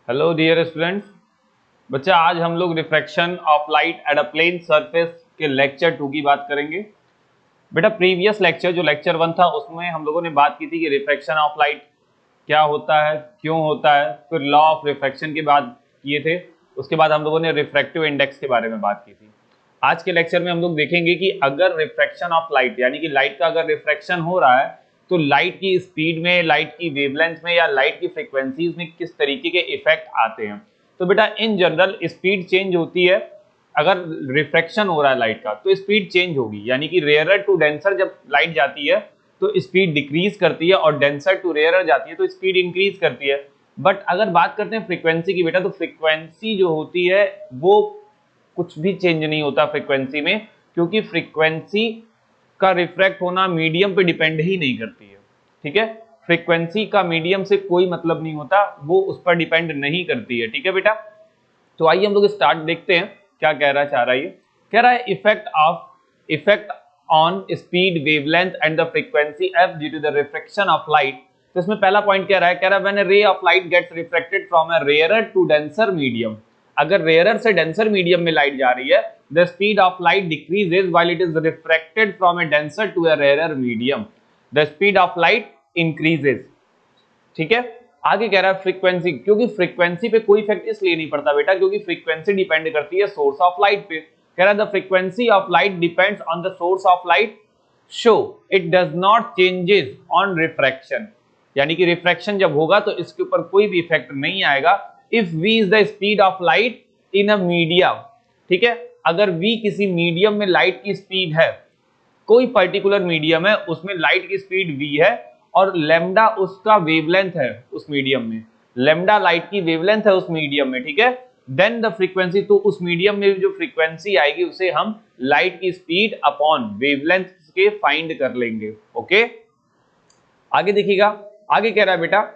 Hello dear students. बच्चा आज हम लोग refraction of light at a plane surface के लेक्चर 2 की बात करेंगे। बेटा प्रीवियस लेक्चर जो लेक्चर 1 था उसमें हम लोगों ने बात की थी कि रिफ्रैक्शन ऑफ लाइट क्या होता है, क्यों होता है, फिर लॉ ऑफ रिफ्रैक्शन की बात किए थे। उसके बाद हम लोगों ने रिफ्रैक्टिव इंडेक्स के बारे में बात की थी। आज के लेक्चर में हम लोग देखेंगे कि अगर रिफ्रैक्शन ऑफ लाइट यानी कि लाइट का अगर रिफ्रैक्शन हो रहा है तो लाइट की स्पीड में, लाइट की वेवलेंथ में या लाइट की फ्रीक्वेंसीज में किस तरीके के इफेक्ट आते हैं। तो बेटा इन जनरल स्पीड चेंज होती है। अगर रिफ्रैक्शन हो रहा है लाइट का तो स्पीड चेंज होगी, यानी कि रेयरर टू डेंसर जब लाइट जाती है तो स्पीड डिक्रीज करती है और डेंसर टू रेयरर जाती है तो स्पीड इंक्रीज करती है। बट अगर बात करते हैं फ्रीक्वेंसी की बेटा, तो फ्रीक्वेंसी जो होती है वो कुछ भी चेंज नहीं होता फ्रीक्वेंसी में, क्योंकि फ्रीक्वेंसी का रिफ्रैक्ट होना मीडियम पे डिपेंड ही नहीं करती है। ठीक है, फ्रीक्वेंसी का मीडियम से कोई मतलब नहीं होता, वो उस पर डिपेंड नहीं करती है। ठीक है बेटा, तो आइए हम लोग स्टार्ट देखते हैं क्या कह रहा चाह रहा है। कह रहा है effect on speed, wavelength and the frequency F due to the refraction of light. तो इसमें पहला पॉइंट कह रहा है when a ray of light gets refracted from a rarer to denser medium. अगर रेयरर से डेंसर मीडियम में light जा रही है, the speed of light decreases while it is refracted from a denser to a rarer medium, the speed of light increases. ठीक है, आगे कह रहा है फ्रीक्वेंसी, क्योंकि फ्रीक्वेंसी पे कोई इफेक्ट इसलिए नहीं पड़ता बेटा क्योंकि फ्रीक्वेंसी डिपेंड करती है सोर्स ऑफ लाइट पे। कह रहा है the frequency of light depends on the source of light, show it does not changes on refraction. यानी कि रिफ्रैक्शन जब होगा तो इसके ऊपर कोई भी इफेक्ट नहीं आएगा। If v is the speed of light in a medium, ठीक है, अगर v किसी मीडियम में लाइट की स्पीड है, कोई पर्टिकुलर मीडियम है उसमें लाइट की स्पीड v है और लेमडा उसका वेवलेंथ है उस मीडियम में, लेमडा लाइट की वेवलेंथ है उस मीडियम में। ठीक है, देन द फ्रीक्वेंसी, तो उस मीडियम में जो फ्रीक्वेंसी आएगी उसे हम लाइट की स्पीड अपॉन वेवलेंथ के फाइंड कर लेंगे। ओके, आगे देखिएगा, आगे कह रहा है बेटा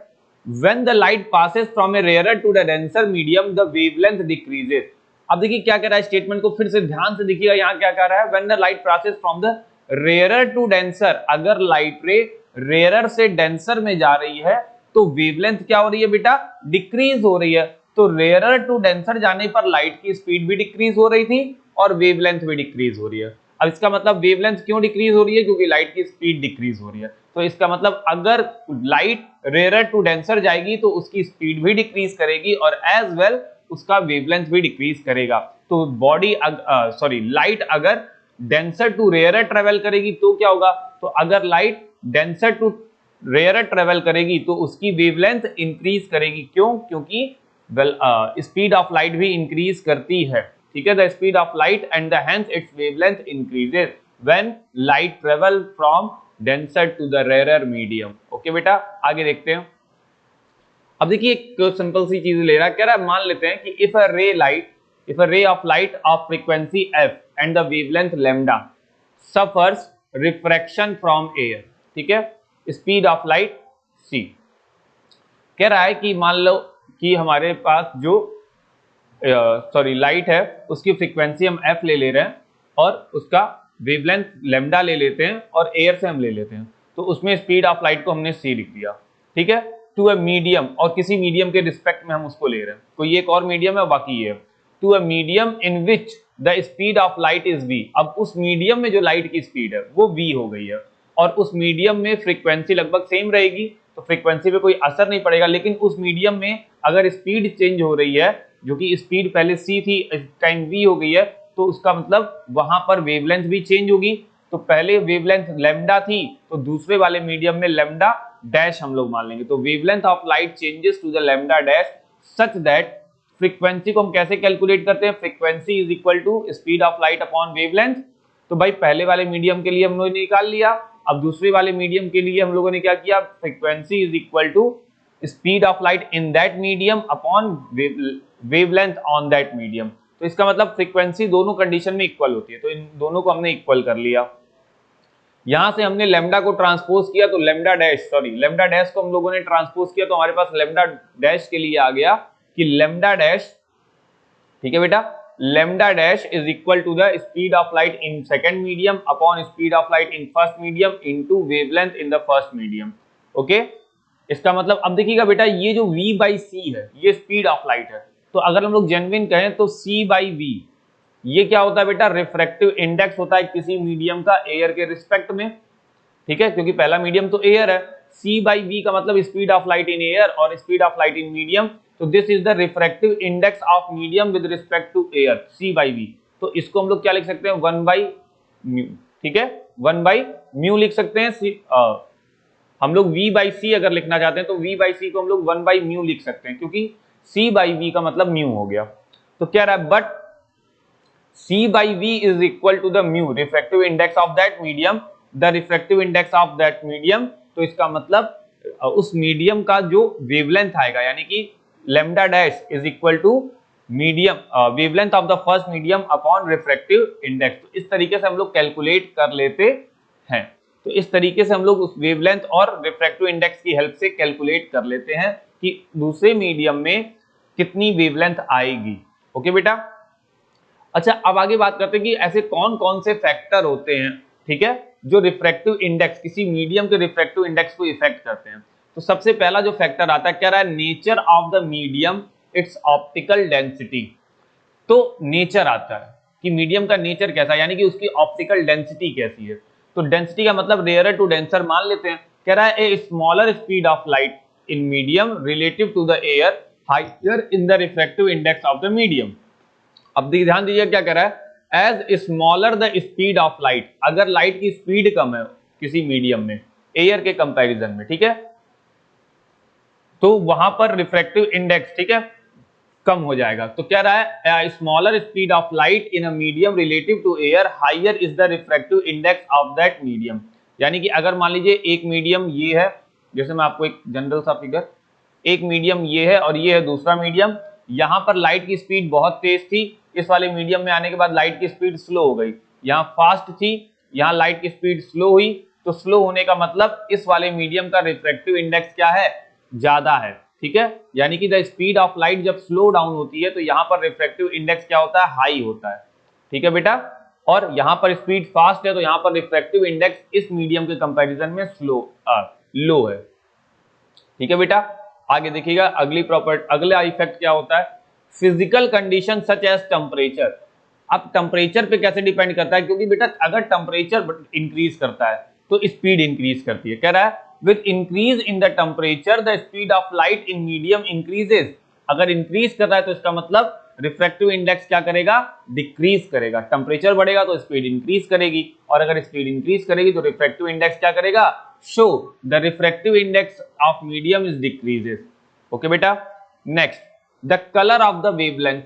when the light passes from a rarer to the denser medium the wavelength decreases। अब देखिए क्या कह रहा है, स्टेटमेंट को फिर से ध्यान से देखिएगा, यहां क्या कह रहा है, when the light passes from the rarer to denser, अगर लाइट रे रेयरर से डेंसर में जा रही है तो वेवलेंथ क्या हो रही है बेटा, डिक्रीज हो रही है। तो रेयरर टू डेंसर जाने पर लाइट की स्पीड भी डिक्रीज हो रही थी और वेवलेंथ भी डिक्रीज हो रही है। अब इसका मतलब वेवलेंथ क्यों डिक्रीज हो रही है, क्योंकि लाइट की स्पीड डिक्रीज हो रही है। तो इसका मतलब अगर लाइट रेयरर टू डेंसर जाएगी तो उसकी स्पीड भी डिक्रीज करेगी और एज वेल उसका वेवलेंथ भी डिक्रीज करेगा। तो लाइट अगर डेंसर टू रेयरर ट्रेवल करेगी तो क्या होगा, तो अगर light denser to rarer travel करेगी तो उसकी वेवलेंथ इंक्रीज करेगी। क्यों, क्योंकि स्पीड ऑफ लाइट भी इंक्रीज करती है। ठीक है, the speed of light and the hence its wavelength increases when light travel from denser to the rarer medium. Okay बेटा, आगे देखते हैं। अब देखिए एक सिंपल सी चीज ले रहा है, कह रहा है मान लेते हैं कि if a ray of light of frequency f and the wavelength lambda suffers refraction from air, ठीक है, स्पीड ऑफ लाइट c। कह रहा है कि मान लो कि हमारे पास जो लाइट है उसकी फ्रीक्वेंसी हम f ले रहे हैं और उसका वेवलेंथ लैम्डा ले लेते हैं और एयर से हम ले लेते हैं, तो उसमें स्पीड ऑफ लाइट को हमने c लिख दिया। ठीक है, टू अ मीडियम, और किसी मीडियम के रिस्पेक्ट में हम उसको ले रहे हैं, कोई एक और मीडियम है बाकी ये, to a medium in which the speed of light is v। अब उस मीडियम में जो लाइट की स्पीड है वो v हो गई है और उस मीडियम में फ्रीक्वेंसी लगभग सेम रहेगी तो फ्रीक्वेंसी पे कोई असर नहीं पड़ेगा। लेकिन उस मीडियम में अगर स्पीड चेंज हो रही है, जो कि स्पीड पहले c थी इस टाइम v हो गई है, तो उसका मतलब वहां पर वेवलेंथ भी चेंज होगी। तो पहले वेवलेंथ लैम्डा थी तो दूसरे वाले मीडियम में लैम्डा डैश हम लोग मान लेंगे। तो wavelength of light changes to the lambda dash such that, frequency को हम कैसे कैलकुलेट करते हैं, frequency is equal to speed of light upon wavelength. तो भाई पहले वाले मीडियम के लिए हम लोगों ने निकाल लिया, अब दूसरे वाले मीडियम के लिए हम लोगों ने क्या किया, frequency is equal to speed of light in that medium upon wavelength on that medium. तो इसका मतलब फ्रीक्वेंसी दोनों कंडीशन में इक्वल होती है, तो इन दोनों को हमने इक्वल कर लिया। यहां से हमने लेमडा को ट्रांसपोज किया तो लेमडा डैश को हम लोगों ने ट्रांसपोज किया तो हमारे पास लेमडा डैश के लिए आ गया कि लेमडा डैश, ठीक है बेटा, lambda dash is equal to the speed of light in second medium upon speed of light in first medium into wavelength in the first medium. Okay, इसका मतलब अब देखिएगा बेटा, ये जो v बाई सी है ये स्पीड ऑफ लाइट है, तो अगर हम लोग जेन्युइन कहें तो c बाई वी ये क्या होता है बेटा, रिफ्रैक्टिव इंडेक्स होता है किसी मीडियम का एयर के रिस्पेक्ट में, ठीक है, क्योंकि पहला मीडियम तो एयर है। c बाई वी का मतलब speed of light in air और speed of light in medium, तो this is the refractive index of medium with respect to air, c by V. तो इसको हम लोग क्या लिख सकते हैं, 1 बाई म्यू, ठीक है, 1 बाई म्यू लिख सकते हैं। हम लोग v बाई सी अगर लिखना चाहते हैं तो v बाई सी को हम लोग 1 बाई म्यू लिख सकते हैं, क्योंकि c बाई वी का मतलब म्यू हो गया। तो क्या रहा है, but c by V is equal to the mu refractive index of that medium, the refractive index of that medium. तो इसका मतलब उस मीडियम का जो वेवलेंथ आएगा, यानी कि lambda dash is equal to medium wavelength of the first medium upon refractive index. तो इस तरीके से हम लोग कैलकुलेट कर लेते हैं। तो इस तरीके से हम लोग उस वेवलेंथ और रिफ्रैक्टिव इंडेक्स की हेल्प से कैलकुलेट कर लेते हैं कि दूसरे मीडियम में कितनी वेवलेंथ आएगी। ओके बेटा, अच्छा अब आगे बात करते हैं कि ऐसे कौन कौन से फैक्टर होते हैं, ठीक है, जो रिफ्रैक्टिव इंडेक्स किसी मीडियम के रिफ्रैक्टिव इंडेक्स को इफेक्ट करते हैं। तो सबसे पहला जो फैक्टर आता है, क्या रहा है, nature of the medium, it's optical density. तो नेचर आता है कि मीडियम का नेचर कैसा है, यानी कि उसकी ऑप्टिकल डेंसिटी कैसी है। तो डेंसिटी का मतलब रेयरर टू डेंसर मान लेते हैं। कह रहा है a smaller speed of light in medium relative to the air, higher in the refractive index of the medium. अब ध्यान दीजिए क्या कह रहा है, as smaller the speed of light, अगर लाइट की स्पीड कम है किसी मीडियम में एयर के कंपैरिजन में, ठीक है, तो वहां पर रिफ्रैक्टिव इंडेक्स, ठीक है, कम हो जाएगा। तो क्या रहा है, smaller speed of light in a medium relative to air, higher is the refractive index of that medium. यानी कि अगर मान लीजिए एक मीडियम ये है, जैसे मैं आपको एक जनरल सा फिगर, एक मीडियम ये है और ये है दूसरा मीडियम, यहां पर लाइट की स्पीड बहुत तेज थी, इस वाले मीडियम में आने के बाद लाइट की स्पीड स्लो हो गई, यहाँ फास्ट थी, यहाँ लाइट की स्पीड स्लो हुई। तो स्लो होने का मतलब इस वाले मीडियम का रिफ्रैक्टिव इंडेक्स क्या है, ज्यादा है, ठीक है, यानी कि द स्पीड ऑफ लाइट जब स्लो डाउन होती है तो यहाँ पर रिफ्रैक्टिव इंडेक्स क्या होता है, हाई होता है, ठीक है बेटा। और यहाँ पर स्पीड फास्ट है तो यहाँ पर रिफ्रैक्टिव इंडेक्स इस मीडियम के कंपैरिजन में लो है, ठीक है बेटा। आगे देखिएगा अगली प्रॉपर्टी, अगला इफेक्ट क्या होता है, physical condition such as temperature. अब टेम्परेचर पे कैसे डिपेंड करता है, क्योंकि बेटा अगर टेम्परेचर इंक्रीज करता है तो स्पीड इंक्रीज करती है। कह रहा है with increase in the temperature the speed of light in medium increases. अगर इंक्रीज कर रहा है तो इसका मतलब रिफ्रैक्टिव इंडेक्स क्या करेगा, डिक्रीज करेगा। टेम्परेचर बढ़ेगा तो स्पीड इंक्रीज करेगी, और अगर स्पीड इंक्रीज करेगी तो रिफ्रैक्टिव इंडेक्स क्या करेगा, so the refractive index of medium is decreases. Okay बेटा, next the colour of the wavelength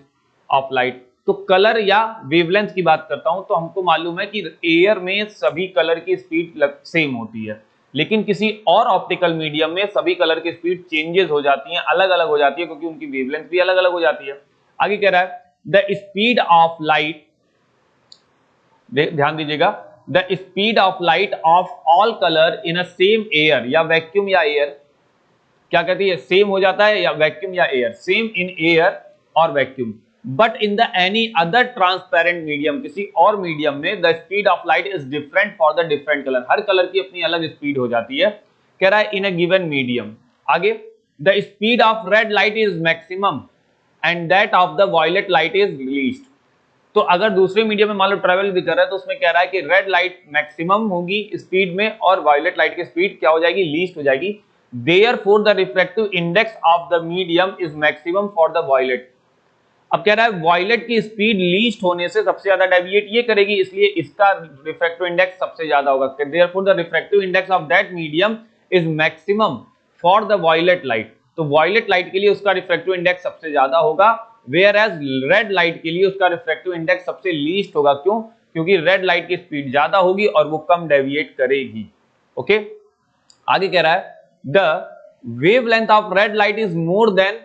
of light. तो कलर या वेवलेंथ की बात करता हूं तो हमको मालूम है कि एयर में सभी कलर की स्पीड सेम होती है, लेकिन किसी और ऑप्टिकल मीडियम में सभी कलर की स्पीड चेंजेस हो जाती हैं, अलग अलग हो जाती है, क्योंकि उनकी वेवलेंथ भी अलग अलग हो जाती है। आगे कह रहा है द स्पीड ऑफ लाइट, ध्यान दीजिएगा, the speed of light of all colour in a same air या वैक्यूम या एयर, क्या कहती है, सेम हो जाता है या वैक्यूम या एयर, सेम इन एयर और vacuum, but in the any other transparent medium, किसी और मीडियम में the speed of light is different for the different colour, her colour की अपनी अलग स्पीड हो जाती है। कह रहा है इन अ गिवन मीडियम। आगे the speed of red light is maximum and that of the violet light is least. तो अगर दूसरे मीडियम में मान लो ट्रेवल भी कर रहा है तो उसमें कह रहा है कि रेड लाइट मैक्सिमम होगी स्पीड में और वायलेट लाइट की स्पीड क्या हो जाएगी, लीस्ट हो जाएगी। Therefore the refractive index of the medium is maximum for the violet। अब कह रहा है वायलेट की स्पीड लीस्ट होने से सबसे ज्यादा डेविएट ये करेगी, इसलिए इसका रिफ्रैक्टिव इंडेक्स सबसे ज्यादा होगा। Therefore the refractive index of that medium is maximum for the violet light। तो वायलेट लाइट के लिए उसका रिफ्रैक्टिव इंडेक्स सबसे ज्यादा होगा, वेयर एज रेड लाइट के लिए उसका रिफ्रैक्टिव इंडेक्स सबसे लीस्ट होगा। क्यों, क्योंकि रेड लाइट की स्पीड ज्यादा होगी और वो कम डेविएट करेगी। ओके, आगे कह रहा है the wavelength of red light is more than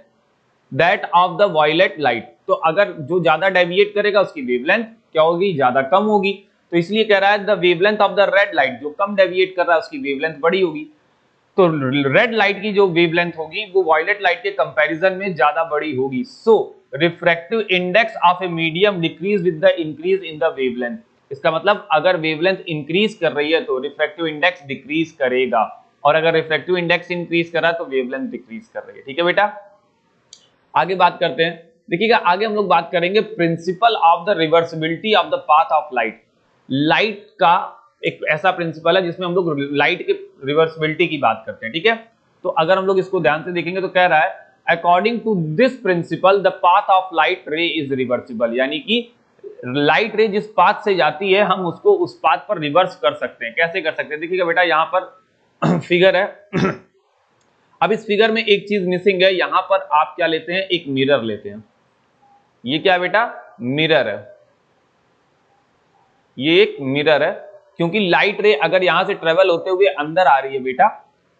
that of the violet light। तो अगर जो ज्यादा डेविएट करेगा उसकी वेवलेंथ क्या होगी, ज्यादा कम होगी। तो इसलिए कह रहा है the wavelength of the red light, जो कम डेविएट कर रहा है उसकी वेवलेंथ बड़ी होगी। तो रेड लाइट की जो वेवलेंथ होगी वो वायलेट लाइट के कंपैरिजन में ज्यादा बड़ी होगी। So refractive index of a medium decrease with the increase in the wavelength. इसका मतलब अगर वेवलेंथ इंक्रीज कर रही है तो रिफ्रैक्टिव इंडेक्स डिक्रीज करेगा। और अगर रिफ्रैक्टिव इंडेक्स इंक्रीज कर रहा है तो वेवलेंथ डिक्रीज कर रही है। ठीक है बेटा, आगे बात करते हैं। देखिएगा आगे हम लोग बात करेंगे principle of the reversibility of the path of light. Light का एक ऐसा प्रिंसिपल है जिसमें हम लोग लाइट के रिवर्सिबिलिटी की बात करते हैं। ठीक है, तो अगर हम लोग इसको ध्यान से देखेंगे तो कह रहा है according to this principle the path of light ray is reversible, यानी कि लाइट रे जिस पाथ से जाती है हम उसको उस पाथ पर रिवर्स कर सकते हैं। कैसे कर सकते हैं? देखिएगा बेटा यहाँ पर फिगर है अब इस फिगर में एक चीज मिसिंग है, यहां पर आप क्या लेते हैं, एक मिरर लेते हैं। ये क्या है बेटा? मिरर है, ये एक मिरर है, क्योंकि लाइट रे अगर यहां से ट्रेवल होते हुए अंदर आ रही है बेटा,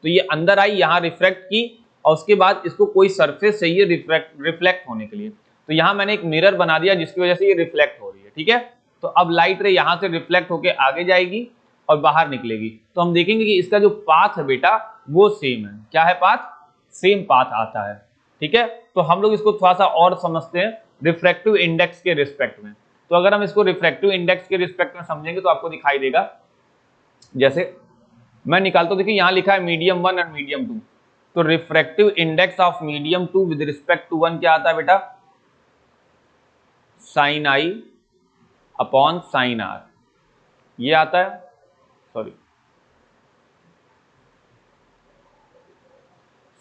तो ये अंदर आई, यहां रिफ्लेक्ट की और उसके बाद इसको कोई सरफेस चाहिए रिफ्लेक्ट होने के लिए, तो यहां मैंने एक मिरर बना दिया जिसकी वजह से ये रिफ्लेक्ट हो रही है। ठीक है, तो अब लाइट रे यहां से रिफ्लेक्ट होकर आगे जाएगी और बाहर निकलेगी, तो हम देखेंगे कि इसका जो पाथ है बेटा वो सेम है। क्या है पाथ? सेम पाथ आता है। ठीक है, तो हम लोग इसको थोड़ा सा और समझते हैं रिफ्रैक्टिव इंडेक्स के रिस्पेक्ट में। तो अगर हम इसको रिफ्रैक्टिव इंडेक्स के रिस्पेक्ट में समझेंगे तो आपको दिखाई देगा, जैसे मैं निकालता हूं, देखिए यहां लिखा है मीडियम 1 और मीडियम 2, तो refractive index of medium 2 with respect to 1 क्या आता है बेटा? Sine I upon sine R, ये आता है, sorry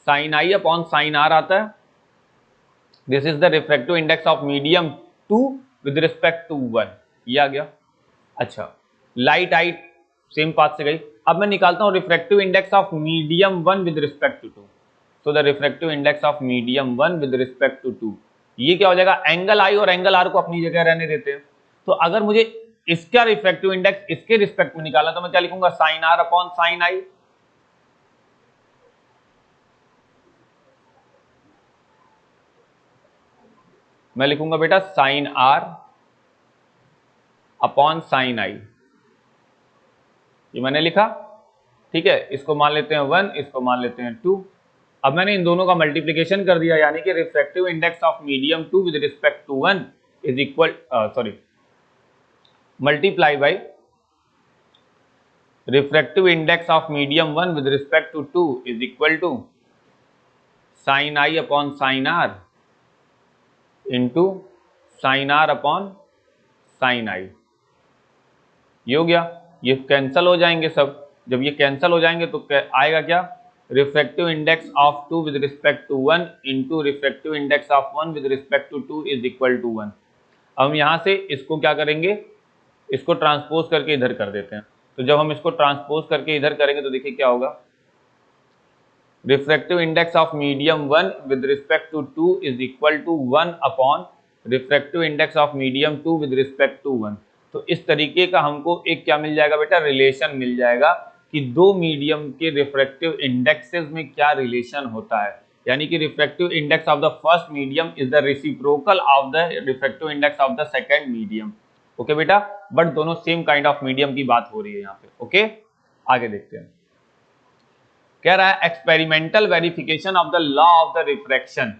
sine I upon sine R आता है। This is the refractive index of medium 2 with respect to 1, ये आ गया। अच्छा, लाइट आई सेम पाथ से गई, अब मैं निकालता हूं refractive index of medium 1 with respect to 2। So the refractive index of medium 1 with respect to 2, ये क्या हो जाएगा? एंगल आई और एंगल आर को अपनी जगह रहने देते हैं। तो अगर मुझे इसका रिफ्रैक्टिव इंडेक्स इसके रिस्पेक्ट में निकालना तो मैं क्या लिखूंगा? साइन आर अपॉन साइन आई। मैं लिखूंगा बेटा sign R upon sine I, ये मैंने लिखा। ठीक है, इसको मान लेते हैं 1, इसको मान लेते हैं 2। अब मैंने इन दोनों का मल्टीप्लिकेशन कर दिया, यानी कि refractive index of medium 2 with respect to 1 is equal, sorry, multiply by refractive index of medium 1 with respect to 2 is equal to sine I upon sine R into sine R upon sine I. ये हो गया, ये cancel हो जाएंगे सब। जब ये cancel हो जाएंगे तो आएगा क्या? Refractive index of 2 with respect to 1 into refractive index of 1 with respect to 2 is equal to 1। अब हम यहां से इसको क्या करेंगे? इसको ट्रांसपोज करके इधर कर देते हैं। तो जब हम इसको ट्रांसपोज करके इधर करेंगे तो देखिए क्या होगा? Refractive index of medium 1 with respect to 2 is equal to 1 upon refractive index of medium 2 with respect to 1। तो इस तरीके का हमको एक क्या मिल जाएगा बेटा? रिलेशन मिल जाएगा कि दो मीडियम के रिफ्रैक्टिव इंडेक्सेस में क्या रिलेशन होता है, यानी कि refractive index of the first medium is the reciprocal of the refractive index of the second medium. Okay बेटा, बट दोनों सेम काइंड ऑफ मीडियम की बात हो रही है यहाँ पे। ओके, आगे देखते हैं। कह रहा है experimental verification of the law of the refraction,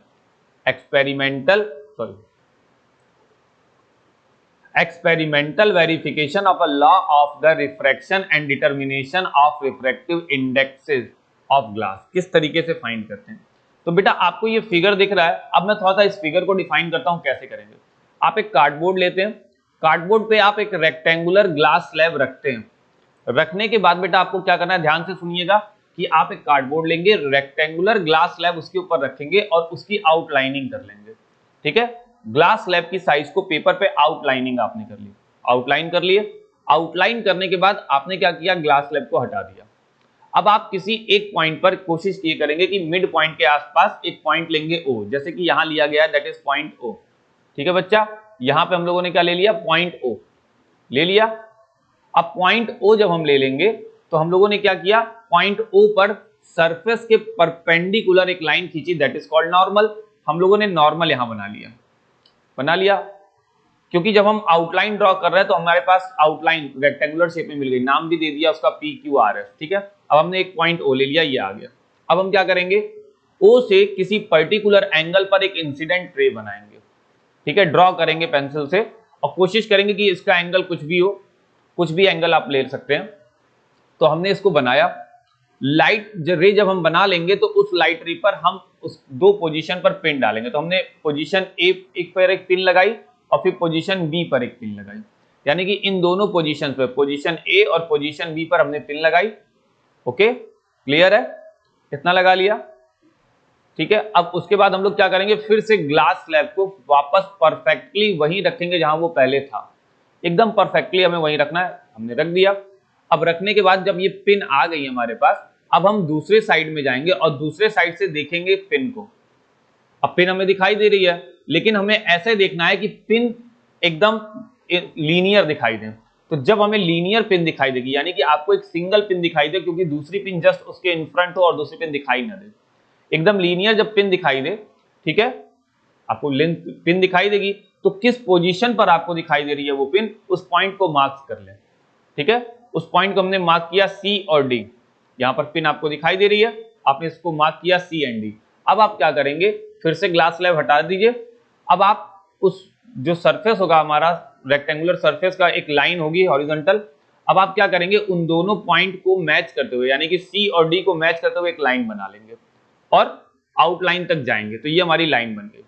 experimental verification of a law of the refraction and determination of refractive indexes of glass। किस तरीके से फाइंड करते हैं? तो बेटा आपको ये फिगर दिख रहा है, अब मैं थोड़ा सा इस फिगर को डिफाइन करता हूं कैसे करेंगे। आप एक कार्डबोर्ड लेते हैं, कार्डबोर्ड पे आप एक रेक्टेंगुलर ग्लास स्लैब रखते हैं। रखने के बाद बेटा आपको क्या करना है, ध्यान से सुनिएगा कि आप एक कार्डबोर्ड लेंगे, रेक्टेंगुलर ग्लास स्लैब उसके ऊपर रखेंगे और उसकी आउटलाइनिंग कर लेंगे। ठीक है, ग्लास स्लैब की साइज को पेपर पे आउटलाइनिंग आपने कर ली, आउटलाइन कर लिए। आउटलाइन करने के बाद आपने क्या किया? ग्लास स्लैब को हटा दिया। अब आप किसी एक पॉइंट पर कोशिश किए करेंगे कि मिड पॉइंट के आसपास एक पॉइंट लेंगे O, जैसे कि यहां लिया गया है, दैट इज पॉइंट O। ठीक है बच्चा, यहां पे हम लोगों ने क्या ले लिया? पॉइंट O ले लिया। अब पॉइंट O जब हम ले लेंगे तो हम लोगों ने क्या किया? पॉइंट O पर सरफेस के परपेंडिकुलर एक लाइन खींची, दैट इज कॉल्ड नॉर्मल। हम लोगों ने नॉर्मल यहां बना लिया, क्योंकि जब हम आउटलाइन ड्रॉ कर रहे हैं तो हमारे पास आउटलाइन रेक्टेंगुलर शेप में मिल गई, नाम भी दे दिया उसका PQRS। ठीक है, अब हमने एक पॉइंट O ले लिया, ये आ गया। अब हम क्या करेंगे? O से किसी पर्टिकुलर एंगल पर एक इंसिडेंट रे बनाएंगे। ठीक है, ड्रॉ करेंगे पेंसिल से और कोशिश करेंगे कि इसका एंगल कुछ भी हो, कुछ भी एंगल आप ले सकते हैं। तो हमने इसको बनाया, लाइट रे जब हम बना लेंगे तो उस लाइट रे पर हम उस दो पोजीशन पर पिन डालेंगे। तो हमने पोजीशन ए एक पर एक पिन लगाई और फिर पोजीशन बी पर एक पिन लगाई, यानी कि इन दोनों पोजीशन पर, पोजीशन ए और पोजीशन बी पर हमने पिन लगाई। ओके, क्लियर है? कितना लगा लिया? ठीक है। अब उसके बाद हम लोग क्या करेंगे, फिर से ग्लास स्लैब को वापस परफेक्टली वहीं रखेंगे जहां वो पहले था, एकदम परफेक्टली हमें वहीं रखना है। हमने रख दिया। अब रखने के बाद जब ये पिन आ गई हमारे पास, अब हम दूसरे साइड में जाएंगे और दूसरे साइड से देखेंगे पिन को। अब पिन हमें दिखाई दे रही है, लेकिन हमें ऐसे देखना है कि पिन एकदम लीनियर दिखाई दे। तो जब हमें लीनियर पिन दिखाई देगी, यानी कि आपको एक सिंगल पिन दिखाई दे, क्योंकि दूसरी पिन जस्ट उसके इन फ्रंट हो और दूसरी पिन दिखाई ना दे, एकदम लीनियर जब पिन दिखाई दे, ठीक है, आपको लेंथ पिन दिखाई देगी, तो किस पोजीशन पर आपको दिखाई दे रही है वो पिन, उस पॉइंट को मार्क कर ले। ठीक है, उस पॉइंट को हमने मार्क किया सी और डी। यहां पर पिन आपको दिखाई दे रही है, आपने इसको मार्क किया सी एंड डी। अब आप क्या करेंगे, फिर से ग्लास स्लैब हटा दीजिए। अब आप उस जो सरफेस होगा हमारा रेक्टेंगुलर सरफेस का, एक लाइन होगी हॉरिजॉन्टल। अब आप क्या करेंगे, उन दोनों पॉइंट को मैच करते हुए, यानी कि सी और डी को मैच करते हुए एक लाइन बना लेंगे और आउटलाइन तक जाएंगे। तो ये हमारी लाइन बन गई।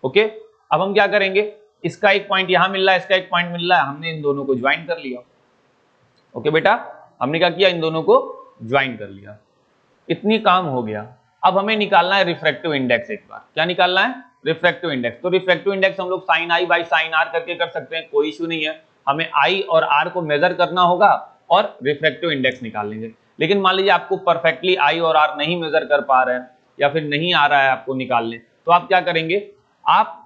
ओके, अब हम क्या करेंगे, इसका एक पॉइंट यहां मिल रहा है, इसका एक पॉइंट मिल रहा है, हमने इन दोनों को ज्वाइन कर लिया। ओके बेटा, हमने क्या किया, इन दोनों को ज्वाइन कर लिया। इतनी काम हो गया। अब हमें निकालना है रिफ्रैक्टिव इंडेक्स। एक बार क्या निकालना है, रिफ्रैक्टिव इंडेक्स। तो रिफ्रैक्टिव इंडेक्स हम लोग sine I by sine R करके कर सकते हैं, कोई इशू नहीं है। हमें आई और आर को मेजर करना होगा और रिफ्रैक्टिव इंडेक्स निकाल लेंगे। लेकिन मान लीजिए आपको परफेक्टली आई और आर नहीं मेजर कर पा रहे हैं, या फिर नहीं आ रहा है आपको निकालने, तो आप क्या करेंगे, आप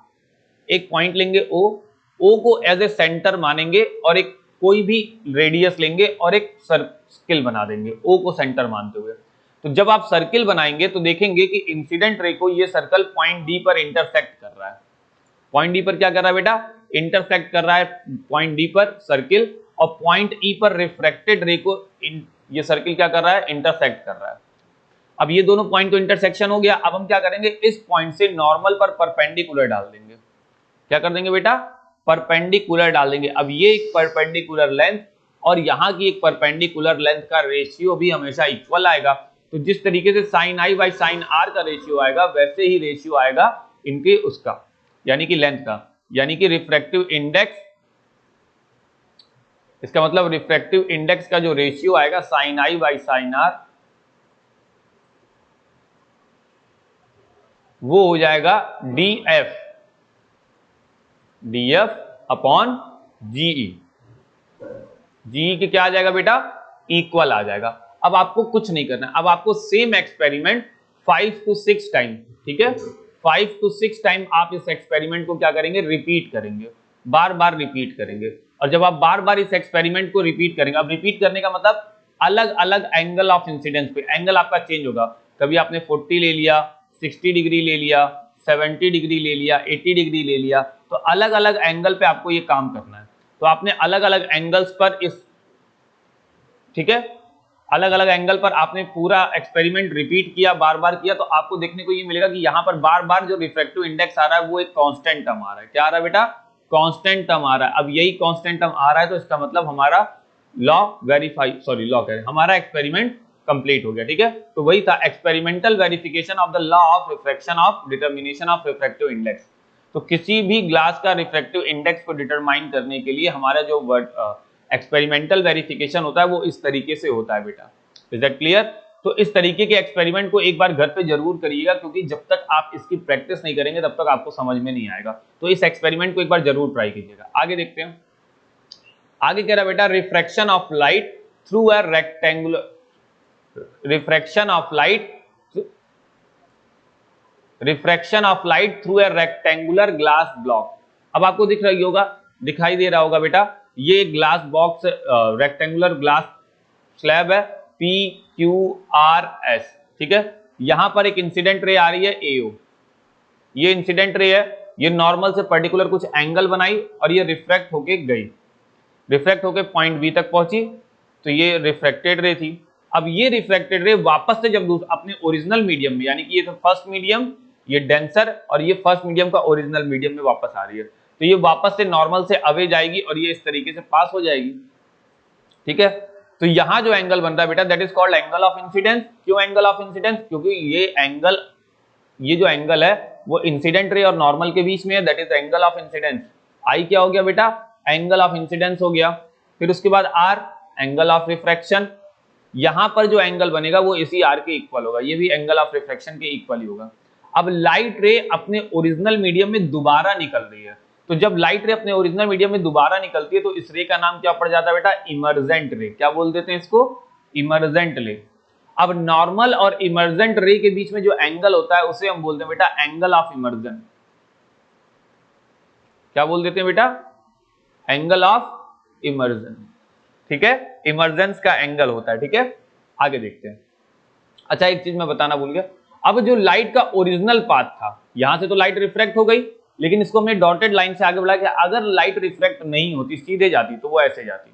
एक पॉइंट लेंगे ओ को एज ए सेंटर मानेंगे और एक कोई भी रेडियस लेंगे और एक सर्किल बना देंगे ओ को सेंटर मानते हुए। तो जब आप सर्किल बनाएंगे तो देखेंगे कि इंसिडेंट रे को ये सर्कल पॉइंट डी पर इंटरसेक्ट कर रहा है। पॉइंट डी पर क्या कर रहा है बेटा, इंटरसेक्ट कर रहा है पॉइंट डी पर सर्किल, और पॉइंट ई पर रिफ्रैक्टेड रे को ये सर्किल क्या कर रहा है, इंटरसेक्ट कर रहा है। अब ये दोनों पॉइंट को इंटरसेक्शन हो गया। अब हम क्या करेंगे, इस पॉइंट से नॉर्मल पर परपेंडिकुलर डाल देंगे। क्या कर देंगे बेटा, परपेंडिकुलर डाल देंगे। अब ये एक परपेंडिकुलर लेंथ और यहाँ की एक परपेंडिकुलर लेंथ का रेशियो भी हमेशा इक्वल आएगा। तो जिस तरीके से sine I by sine R का रेशियो आएगा, वैसे ही रेशियो आएगा इनके उसका, यानी कि लेंथ का, यानी कि रिफ्रैक्टिव इंडेक्स। इसका मतलब रिफ्रैक्टिव इंडेक्स का जो रेशियो आएगा sine I by sine R, वो हो जाएगा डीएफ अपॉन जीई। जीई के क्या आ जाएगा बेटा, इक्वल आ जाएगा। अब आपको कुछ नहीं करना, अब आपको सेम एक्सपेरिमेंट 5 to 6 टाइम, ठीक है, 5 to 6 टाइम आप इस एक्सपेरिमेंट को क्या करेंगे, रिपीट करेंगे, बार बार रिपीट करेंगे। और जब आप बार बार इस एक्सपेरिमेंट को रिपीट करेंगे, अब रिपीट करने का मतलब अलग अलग एंगल ऑफ इंसिडेंस पे, एंगल आपका चेंज होगा। कभी आपने 40 ले लिया, 60 डिग्री ले लिया, 70 डिग्री ले लिया, 80 डिग्री ले लिया, तो अलग अलग एंगल पे आपको ये काम करना है। तो आपने अलग अलग एंगल्स पर इस, ठीक है, अलग अलग एंगल पर आपने पूरा एक्सपेरिमेंट रिपीट किया, बार बार किया, तो आपको देखने को ये मिलेगा कि यहां पर बार बार जो रिफ्रैक्टिव इंडेक्स आ रहा है वो एक कांस्टेंट टर्म आ रहा है। क्या आ रहा है बेटा, कांस्टेंट टर्म आ रहा है। अब यही कांस्टेंट टर्म आ रहा है, तो इसका मतलब हमारा हमारा एक्सपेरिमेंट कंप्लीट हो गया। ठीक है, तो वही था experimental verification of the law of refraction of determination of refractive index. तो किसी भी ग्लास का रिफ्रैक्टिव इंडेक्स को डिटरमाइन करने के लिए हमारा जो एक्सपेरिमेंटल वेरिफिकेशन होता है वो इस तरीके से होता है बेटा। Is that clear? तो इस तरीके के एक्सपेरिमेंट को एक बार घर पे जरूर करिएगा, क्योंकि जब तक आप इसकी प्रैक्टिस नहीं करेंगे तब तक आपको समझ में नहीं आएगा। तो इस एक्सपेरिमेंट को एक बार जरूर ट्राई कीजिएगा। आगे देखते हैं, आगे कह रहा बेटा refraction of light through a rectangular, refraction of light through a rectangular glass block. अब आपको दिखाई दे रहा होगा बेटा, ये glass box rectangular glass slab है PQRS, ठीक है। यहां पर एक इंसिडेंट रे आ रही है AO, ये इंसिडेंट रे है, ये नॉर्मल से पर्टिकुलर कुछ एंगल बनाई और ये रिफ्रैक्ट होके गई, रिफ्रैक्ट होके पॉइंट बी तक पहुंची, तो ये रिफ्रैक्टेड रे थी। अब ये रिफ्रैक्टेड रे वापस से जब अपने ओरिजिनल मीडियम में, यानी कि ये तो फर्स्ट मीडियम, ये डेंसर, और ये फर्स्ट मीडियम का ओरिजिनल मीडियम में वापस आ रही है, तो ये वापस से नॉर्मल से अवे जाएगी और ये इस तरीके से पास हो जाएगी। ठीक है, तो तो यहां जो एंगल बन रहा है बेटा that is called angle of incidence. क्यों एंगल ऑफ इंसिडेंस? क्योंकि ये जो एंगल है वो इंसिडेंट रे और नॉर्मल के बीच में है, that is angle of incidence. I क्या हो गया बेटा? एंगल ऑफ इंसिडेंस हो गया। फिर उसके बाद आर एंगल ऑफ रिफ्रैक्शन। यहां पर जो एंगल बनेगा वो इसी आर के इक्वल होगा, ये भी एंगल ऑफ रिफ्रैक्शन के इक्वल ही होगा। अब लाइट रे अपने ओरिजिनल मीडियम में दोबारा निकल रही है, तो जब लाइट रे अपने ओरिजिनल मीडियम में दोबारा निकलती है तो इस रे का नाम क्या पड़ जाता है बेटा? इमर्जेंट रे। क्या बोल देते हैं इसको? इमर्जेंट रे। अब नॉर्मल और इमर्जेंट रे के बीच में जो एंगल होता है उसे हम बोलते हैं बेटा एंगल ऑफ इमर्जन। क्या बोल देते हैं बेटा? Angle of immersion. ठीक है, इमर्जेंस का एंगल होता है। ठीक है, आगे देखते हैं। अच्छा, एक चीज मैं बताना भूल गया, अब जो लाइट का ओरिजिनल पाथ था, यहां से तो लाइट रिफ्रैक्ट हो गई, लेकिन इसको हमने डॉटेड लाइन से आगे बढ़ाया कि अगर लाइट रिफ्रैक्ट नहीं होती, सीधे जाती, तो वो ऐसे जाती,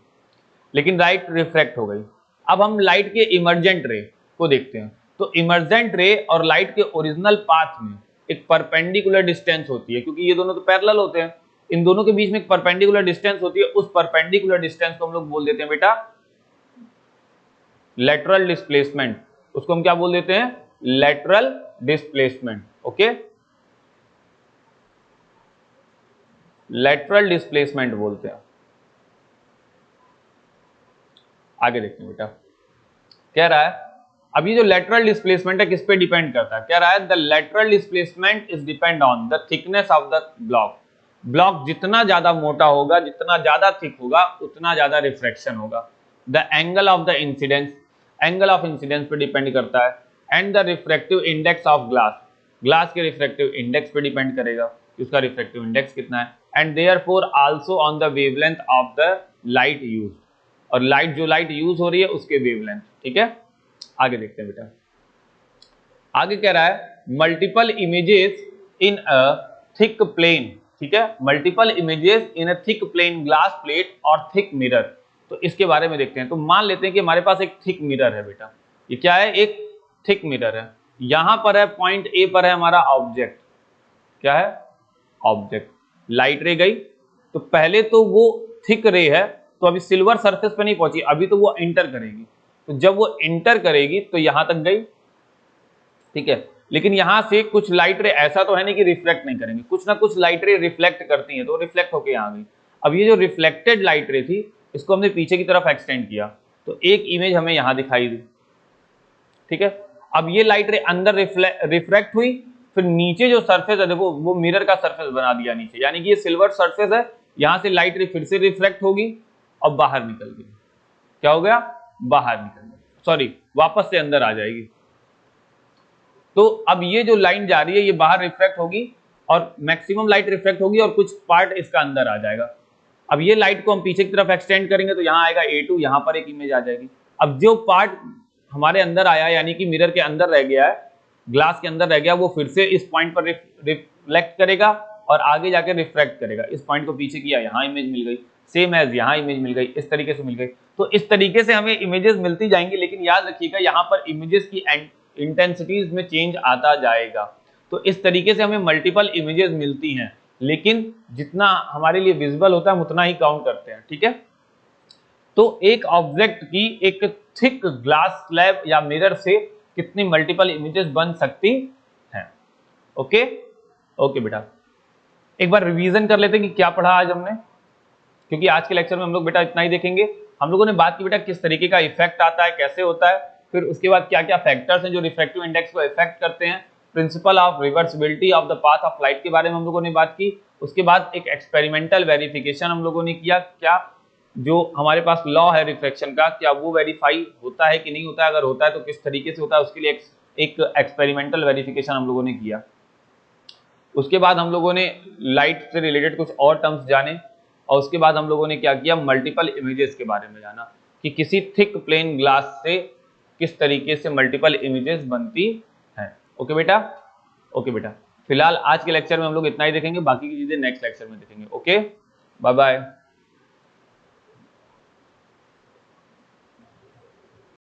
लेकिन लाइट रिफ्रैक्ट हो गई। अब हम लाइट के इमर्जेंट रे को देखते हैं। तो इमर्जेंट रे और लाइट के ओरिजिनल पाथ में एक परपेंडिकुलर डिस्टेंस होती है, क्योंकि ये दोनों तो पैरेलल होते हैं, इन दोनों के बीच में एक परपेंडिकुलर डिस्टेंस होती है। उस परपेंडिकुलर डिस्टेंस को हम लोग बोल देते हैं बेटा लेटरल डिस्प्लेसमेंट। उसको हम क्या बोल देते हैं? Lateral displacement. Okay, lateral displacement बोलते हैं। आगे देखते हैं बेटा, कह रहा है अब ये जो लेटरल डिस्प्लेसमेंट है किस पे डिपेंड करता है? कह रहा है the lateral displacement is depend on the thickness of the block. Block जितना ज्यादा मोटा होगा, जितना ज्यादा थिक होगा, उतना ज्यादा रिफ्रैक्शन होगा। The angle of the incidence, angle of incidence पे डिपेंड करता है। And the refractive index of glass, glass के रिफ्रैक्टिव इंडेक्स पे डिपेंड करेगा कि उसका रिफ्रैक्टिव इंडेक्स कितना है। And therefore also on the wavelength of the light used, और लाइट जो लाइट यूज हो रही है उसके वेवलेंथ। ठीक है, आगे देखते हैं बेटा। आगे कह रहा है multiple images in a thick plane. ठीक है, multiple images in a thick plane glass plate और थिक मिरर। तो इसके बारे में देखते हैं। तो मान लेते हैं कि हमारे पास एक थिक मिरर है बेटा। ये क्या है? एक थिक मिरर है। यहां पर है पॉइंट ए पर है हमारा ऑब्जेक्ट। क्या है? ऑब्जेक्ट। लाइट रे गई, तो पहले तो वो थिक रे है, तो अभी सिल्वर सरफेस पे नहीं पहुंची, अभी तो वो इंटर करेगी। तो जब वो इंटर करेगी तो यहां तक गई। ठीक है, लेकिन यहां से कुछ लाइट रे ऐसा तो है नहीं कि रिफ्लेक्ट नहीं करेंगे, कुछ ना कुछ लाइट रे रिफ्लेक्ट करती हैं, तो रिफ्लेक्ट होके यहां गई। अब ये जो रिफ्लेक्टेड लाइट रे थी, इसको हमने पीछे की तरफ एक्सटेंड किया, तो एक इमेज हमें यहां दिखाई दी। ठीक है, अब ये लाइट रे अंदर रिफ्लेक्ट हुई, फिर नीचे जो सरफेस है देखो, वो मिरर का सरफेस बना दिया नीचे, यानी कि ये सिल्वर सरफेस है। यहां से लाइट रे फिर से रिफ्लेक्ट होगी और बाहर निकल गई। क्या हो गया? बाहर निकल गई, सॉरी वापस से अंदर आ जाएगी। तो अब ये जो लाइन जा रही है ये बाहर रिफ्लेक्ट होगी और मैक्सिमम लाइट रिफ्लेक्ट होगी और कुछ पार्ट इसका अंदर आ जाएगा। अब ये लाइट को हम पीछे की तरफ एक्सटेंड करेंगे तो यहाँ आएगा A2, यहाँ पर एक इमेज आ जाएगी। अब जो पार्ट हमारे अंदर आया, यानी कि मिरर के अंदर रह गया है, ग्लास के अंदर रह गया, वो फिर से इस पॉइंट पर रिफ्लेक्ट करेगा और आगे जाकर रिफ्रैक्ट करेगा। इस पॉइंट को पीछे किया, यहाँ इमेज मिल गई, सेम एज यहाँ इमेज मिल गई, इस तरीके से मिल गई। तो इस तरीके से हमें इमेजेस मिलती जाएंगी, लेकिन याद रखिएगा यहाँ पर इमेजेस की इंटेंसिटीज में चेंज आता जाएगा। तो इस तरीके से हमें मल्टीपल इमेजेस मिलती हैं, लेकिन जितना हमारे लिए विजिबल होता है हम उतना ही काउंट करते हैं। ठीक है, तो एक ऑब्जेक्ट की एक थिक ग्लास स्लैब या मिरर से कितनी मल्टीपल इमेजेस बन सकती हैं। ओके ओके बेटा, एक बार रिवीजन कर लेते हैं कि क्या पढ़ा आज हमने, क्योंकि आज के लेक्चर में हम लोग बेटा इतना ही देखेंगे। हम लोगों ने बात की बेटा किस तरीके का इफेक्ट आता है, कैसे होता है, फिर उसके बाद क्या क्या फैक्टर्स हैं जो रिफ्रैक्टिव इंडेक्स को इफेक्ट करते हैं, principle of reversibility of the path of light के बारे में हम लोगों ने बात की। उसके बाद एक एक्सपेरिमेंटल वेरिफिकेशन हम लोगों ने किया, क्या जो हमारे पास लॉ है रिफ्रैक्शन का, क्या वो वेरीफाई होता है कि नहीं होता है, अगर होता है तो किस तरीके से होता है, उसके लिए एक एक्सपेरिमेंटल वेरिफिकेशन हम लोगों ने किया। उसके बाद हम लोगों ने लाइट से रिलेटेड कुछ और टर्म्स जाने, और उसके बाद हम लोगों ने क्या किया, मल्टीपल इमेजेस के बारे में जाना कि किसी थिक प्लेन ग्लास से किस तरीके से मल्टीपल इमेजेस बनती हैं। ओके बेटा, ओके बेटा, फिलहाल आज के लेक्चर में हम लोग इतना ही देखेंगे, बाकी की चीजें नेक्स्ट लेक्चर में देखेंगे। Okay, bye bye.